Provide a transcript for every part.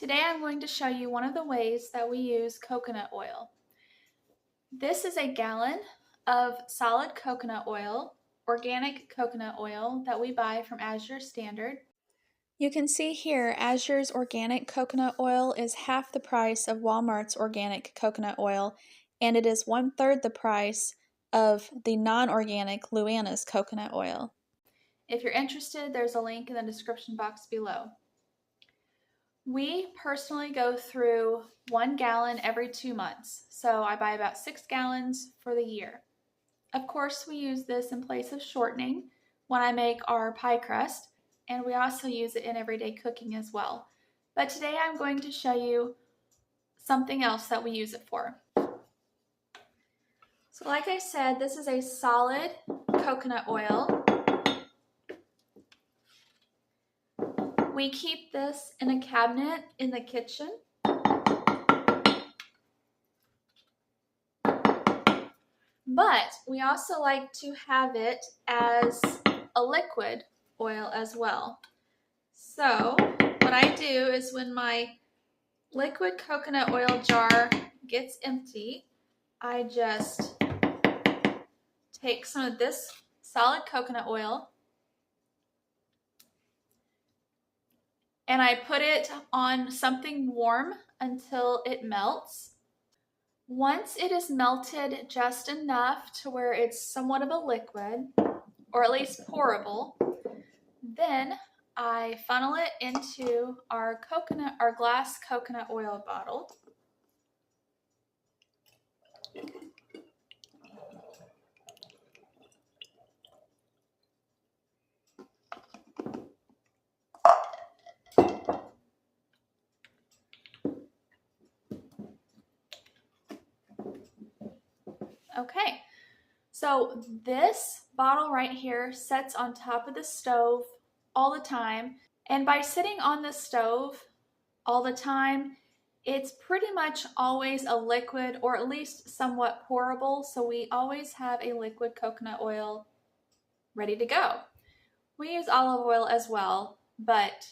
Today I'm going to show you one of the ways that we use coconut oil. This is a gallon of solid coconut oil, organic coconut oil that we buy from Azure Standard. You can see here Azure's organic coconut oil is half the price of Walmart's organic coconut oil, and it is 1/3 the price of the non-organic Luana's coconut oil. If you're interested, there's a link in the description box below. We personally go through 1 gallon every 2 months, so I buy about 6 gallons for the year. Of course, we use this in place of shortening when I make our pie crust, and we also use it in everyday cooking as well. But today I'm going to show you something else that we use it for. So like I said, this is a solid coconut oil. We keep this in a cabinet in the kitchen. But we also like to have it as a liquid oil as well. So what I do is when my liquid coconut oil jar gets empty, I just take some of this solid coconut oil and I put it on something warm until it melts. Once it is melted just enough to where it's somewhat of a liquid, or at least pourable, then I funnel it into our glass coconut oil bottle. Okay, so this bottle right here sits on top of the stove all the time, and by sitting on the stove all the time, it's pretty much always a liquid, or at least somewhat pourable, so we always have a liquid coconut oil ready to go. We use olive oil as well, but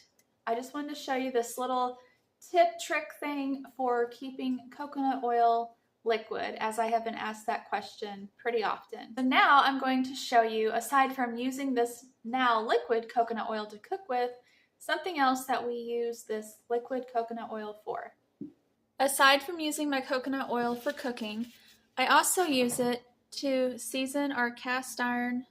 I just wanted to show you this little trick thing for keeping coconut oil liquid, as I have been asked that question pretty often. So now I'm going to show you, aside from using this now liquid coconut oil to cook with, something else that we use this liquid coconut oil for. Aside from using my coconut oil for cooking, I also use it to season our cast iron .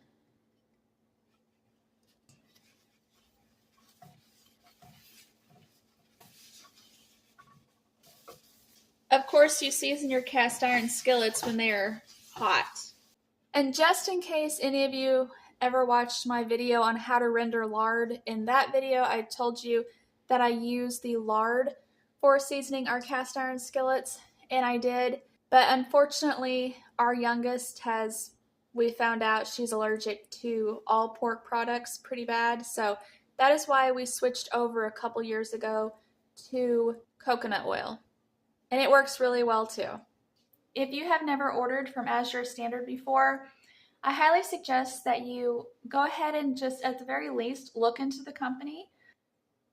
Of course, you season your cast iron skillets when they are hot. And just in case any of you ever watched my video on how to render lard, in that video I told you that I use the lard for seasoning our cast iron skillets, and I did. But unfortunately, our youngest we found out she's allergic to all pork products pretty bad, so that is why we switched over a couple years ago to coconut oil. And it works really well too. If you have never ordered from Azure Standard before, I highly suggest that you go ahead and just at the very least look into the company.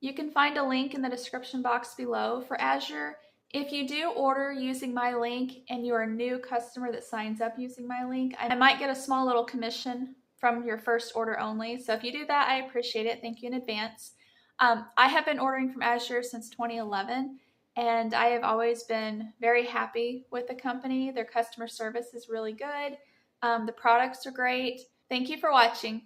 You can find a link in the description box below for Azure. If you do order using my link and you're a new customer that signs up using my link, I might get a small little commission from your first order only. So if you do that, I appreciate it. Thank you in advance. I have been ordering from Azure since 2011. And I have always been very happy with the company. Their customer service is really good. The products are great. Thank you for watching.